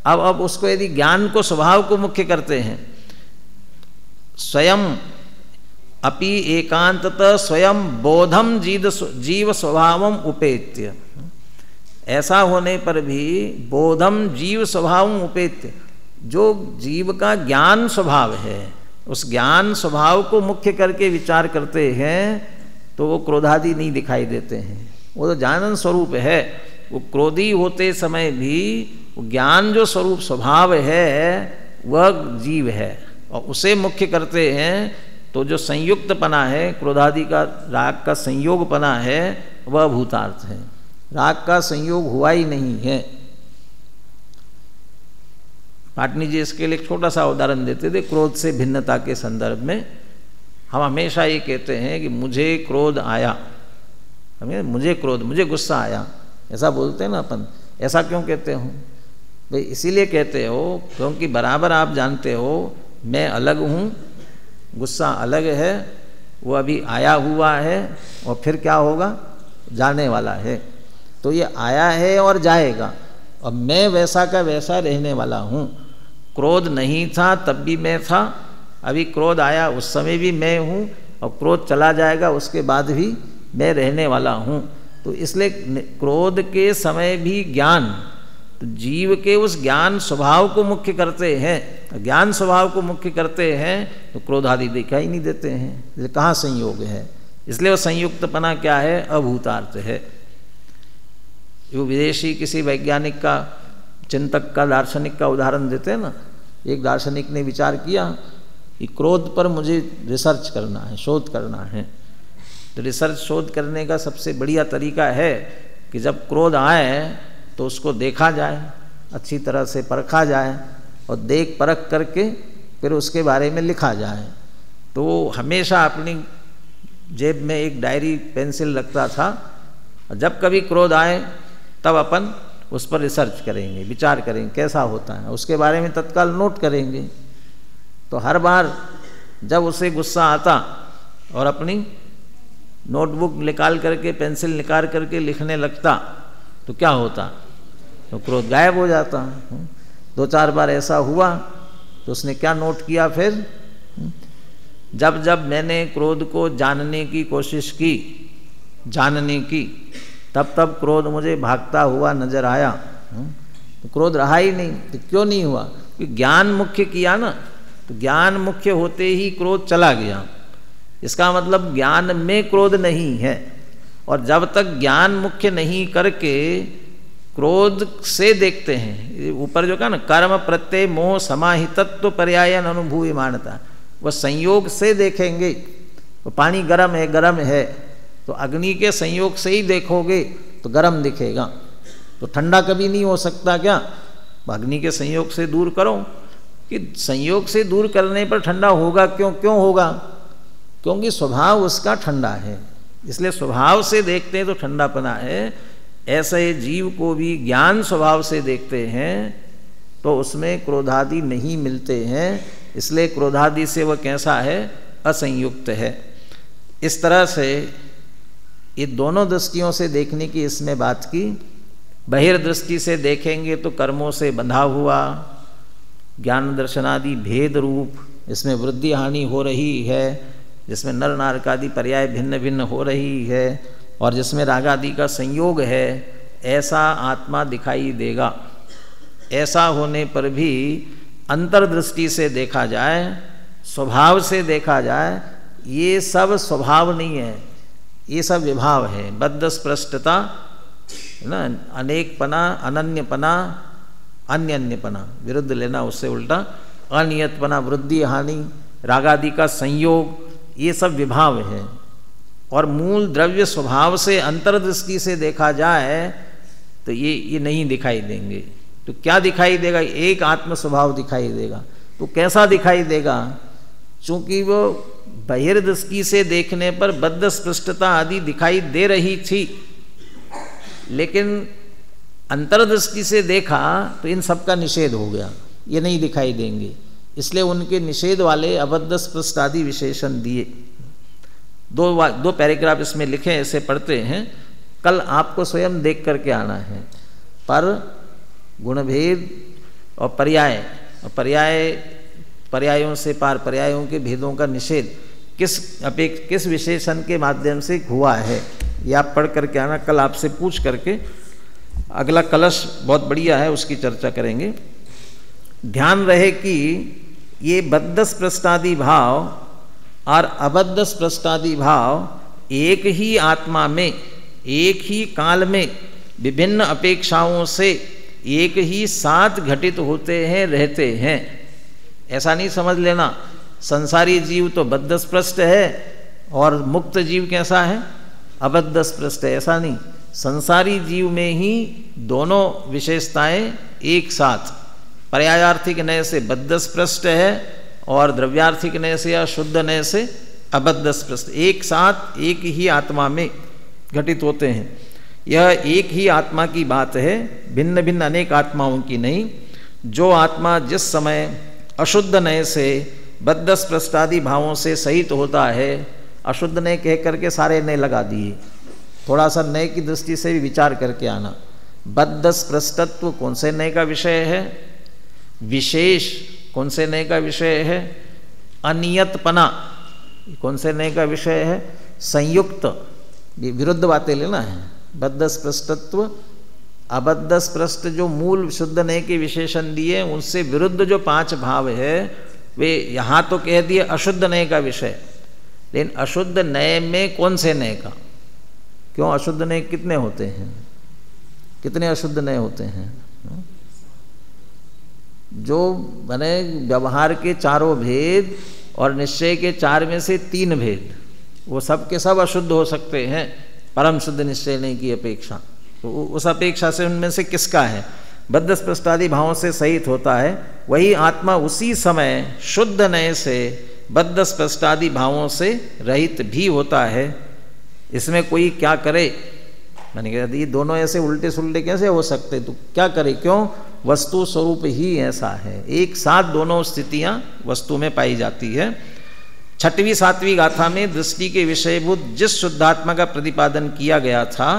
अब उसको यदि ज्ञान को, स्वभाव को मुख्य करते हैं, स्वयं अपि एकांततः स्वयं बोधम जीव स्वभावम उपेत्य, ऐसा होने पर भी बोधम जीव स्वभावम उपेत्य, जो जीव का ज्ञान स्वभाव है, उस ज्ञान स्वभाव को मुख्य करके विचार करते हैं, तो वो क्रोधादि नहीं दिखाई देते हैं। वो तो जानन स्वरूप है। वो क्रोधी होते समय भी वो ज्ञान जो स्वरूप स्वभाव है वह जीव है, और उसे मुख्य करते हैं। तो जो संयुक्तपना है, क्रोधादि का, राग का संयोगपना है, वह भूतार्थ है। राग का संयोग हुआ ही नहीं है। पाटनी जी इसके लिए एक छोटा सा उदाहरण देते थे क्रोध से भिन्नता के संदर्भ में। हम हमेशा ये कहते हैं कि मुझे क्रोध आया, मुझे क्रोध, मुझे गुस्सा आया, ऐसा बोलते हैं ना अपन। ऐसा क्यों कहते हो भाई? इसीलिए कहते हो क्योंकि बराबर आप जानते हो मैं अलग हूँ, गुस्सा अलग है, वो अभी आया हुआ है और फिर क्या होगा, जाने वाला है। तो ये आया है और जाएगा, और मैं वैसा का वैसा रहने वाला हूँ। क्रोध नहीं था तब भी मैं था, अभी क्रोध आया उस समय भी मैं हूँ, और क्रोध चला जाएगा उसके बाद भी मैं रहने वाला हूँ। तो इसलिए क्रोध के समय भी ज्ञान, तो जीव के उस ज्ञान स्वभाव को मुख्य करते हैं। ज्ञान स्वभाव को मुख्य करते हैं तो क्रोध आदि दिखाई नहीं देते हैं। कहाँ संयोग है? इसलिए वो संयुक्तपना क्या है? अभूतार्थ है। वो विदेशी किसी वैज्ञानिक का, चिंतक का, दार्शनिक का उदाहरण देते हैं ना। एक दार्शनिक ने विचार किया कि क्रोध पर मुझे रिसर्च करना है, शोध करना है। तो रिसर्च, शोध करने का सबसे बढ़िया तरीका है कि जब क्रोध आए तो उसको देखा जाए, अच्छी तरह से परखा जाए, और देख परख करके फिर उसके बारे में लिखा जाए। तो हमेशा अपनी जेब में एक डायरी पेंसिल रखता था, जब कभी क्रोध आए तब अपन उस पर रिसर्च करेंगे, विचार करेंगे कैसा होता है, उसके बारे में तत्काल नोट करेंगे। तो हर बार जब उसे गुस्सा आता और अपनी नोटबुक निकाल करके, पेंसिल निकाल करके लिखने लगता, तो क्या होता? तो क्रोध गायब हो जाता। 2-4 बार ऐसा हुआ तो उसने क्या नोट किया फिर? जब जब मैंने क्रोध को जानने की कोशिश की, तब तब क्रोध मुझे भागता हुआ नजर आया। तो क्रोध रहा ही नहीं। तो क्यों नहीं हुआ? क्योंकि ज्ञान मुख्य किया ना। तो ज्ञान मुख्य होते ही क्रोध चला गया। इसका मतलब ज्ञान में क्रोध नहीं है। और जब तक ज्ञान मुख्य नहीं करके क्रोध से देखते हैं, ऊपर जो कहा ना, कर्म प्रत्यय मोह समाहितत्व पर्यायन अनुभूय मानता, वह संयोग से देखेंगे। तो पानी गर्म है, तो अग्नि के संयोग से ही देखोगे तो गर्म दिखेगा। तो ठंडा कभी नहीं हो सकता क्या? अग्नि के संयोग से दूर करो, कि संयोग से दूर करने पर ठंडा होगा क्यों होगा? क्योंकि स्वभाव उसका ठंडा है, इसलिए स्वभाव से देखते हैं तो ठंडापना है। ऐसे जीव को भी ज्ञान स्वभाव से देखते हैं तो उसमें क्रोधादि नहीं मिलते हैं, इसलिए क्रोधादि से वह कैसा है? असंयुक्त है। इस तरह से ये दोनों दृष्टियों से देखने की इसमें बात की। बहिर्दृष्टि से देखेंगे तो कर्मों से बंधा हुआ, ज्ञान दर्शनादि भेद रूप, इसमें वृद्धि हानि हो रही है, जिसमें नर नारकादि पर्याय भिन्न भिन्न हो रही है, और जिसमें रागादि का संयोग है, ऐसा आत्मा दिखाई देगा। ऐसा होने पर भी अंतर्दृष्टि से देखा जाए, स्वभाव से देखा जाए, ये सब स्वभाव नहीं है, ये सब विभाव है। बद्ध स्पृष्टता ना, अनेकपना, अनन्यपना, अन्यन्यपना, विरुद्ध लेना उससे उल्टा, अनियतपना, वृद्धि हानि, रागादि का संयोग, ये सब विभाव है। और मूल द्रव्य स्वभाव से अंतर्दृष्टि से देखा जाए तो ये नहीं दिखाई देंगे। तो क्या दिखाई देगा? एक आत्म स्वभाव दिखाई देगा। तो कैसा दिखाई देगा? चूंकि वो बहिर्दृष्टि से देखने पर बद्ध स्पृष्टता आदि दिखाई दे रही थी, लेकिन अंतर्दृष्टि से देखा तो इन सब का निषेध हो गया, ये नहीं दिखाई देंगे। इसलिए उनके निषेध वाले अबद्ध स्पृष्ट आदि विशेषण दिए। दो पैराग्राफ इसमें लिखे, ऐसे पढ़ते हैं। कल आपको स्वयं देख करके आना है। पर गुणभेद और पर्यायों से पार, पर्यायों के भेदों का निषेध किस विशेषण के माध्यम से हुआ है, ये आप पढ़ करके आना। कल आपसे पूछ करके अगला कलश बहुत बढ़िया है, उसकी चर्चा करेंगे। ध्यान रहे कि ये बद्ध स्पृष्टादि भाव और अबद्ध स्पृष्टादि भाव एक ही आत्मा में, एक ही काल में, विभिन्न अपेक्षाओं से एक ही साथ घटित होते हैं, रहते हैं। ऐसा नहीं समझ लेना संसारी जीव तो बद्ध स्पृष्ट है और मुक्त जीव कैसा है? अबद्ध स्पृष्ट है। ऐसा नहीं, संसारी जीव में ही दोनों विशेषताएं एक साथ, पर्यायार्थिक नय से बद्ध स्पृष्ट है और द्रव्यार्थिक नय से या शुद्ध नय से अबद्ध स्पृष्ट, एक साथ एक ही आत्मा में घटित होते हैं। यह एक ही आत्मा की बात है, भिन्न भिन्न अनेक आत्माओं की नहीं। जो आत्मा जिस समय अशुद्ध नय से बद्ध स्पृष्टादि भावों से सहित होता है, अशुद्ध नय कह करके सारे नय लगा दिए, थोड़ा सा नय की दृष्टि से भी विचार करके आना। बद्ध स्पृष्टत्व कौन से नय का विषय है? विशेष कौन से नय का विषय है? अनियतपना कौन से नय का विषय है? संयुक्त, ये विरुद्ध बातें लेना है। बद्ध स्पृष्टत्व, अबद्ध स्पृष्ट जो मूल शुद्ध नय के विशेषण दिए, उनसे विरुद्ध जो 5 भाव है वे यहाँ तो कह दिए अशुद्ध नय का विषय, लेकिन अशुद्ध नय में कौन से नय का? क्यों अशुद्ध नय कितने होते हैं? कितने अशुद्ध नय होते हैं? जो बने व्यवहार के 4 भेद और निश्चय के 4 में से 3 भेद, वो सब के सब अशुद्ध हो सकते हैं परम शुद्ध निश्चय नहीं की अपेक्षा। तो उस अपेक्षा से उनमें से किसका है? बद्ध स्पृष्टादि भावों से सहित होता है, वही आत्मा उसी समय शुद्ध नय से बद्ध स्पृष्टादि भावों से रहित भी होता है। इसमें कोई क्या करे? मैंने कहा ये दोनों ऐसे उल्टे सुल्टे कैसे हो सकते? तो क्या करे? क्यों? वस्तु स्वरूप ही ऐसा है, एक साथ दोनों स्थितियां वस्तु में पाई जाती है। 6वीं 7वीं गाथा में दृष्टि के विषयभूत जिस शुद्धात्मा का प्रतिपादन किया गया था,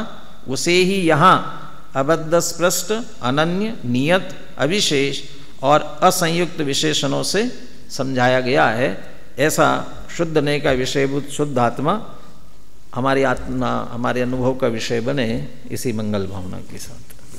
उसे ही यहाँ अबद्ध स्पृष्ट, अनन्य, नियत, अविशेष और असंयुक्त विशेषणों से समझाया गया है। ऐसा शुद्ध नय का विषयभूत शुद्ध आत्मा हमारी आत्मा, हमारे अनुभव का विषय बने, इसी मंगल भावना के साथ।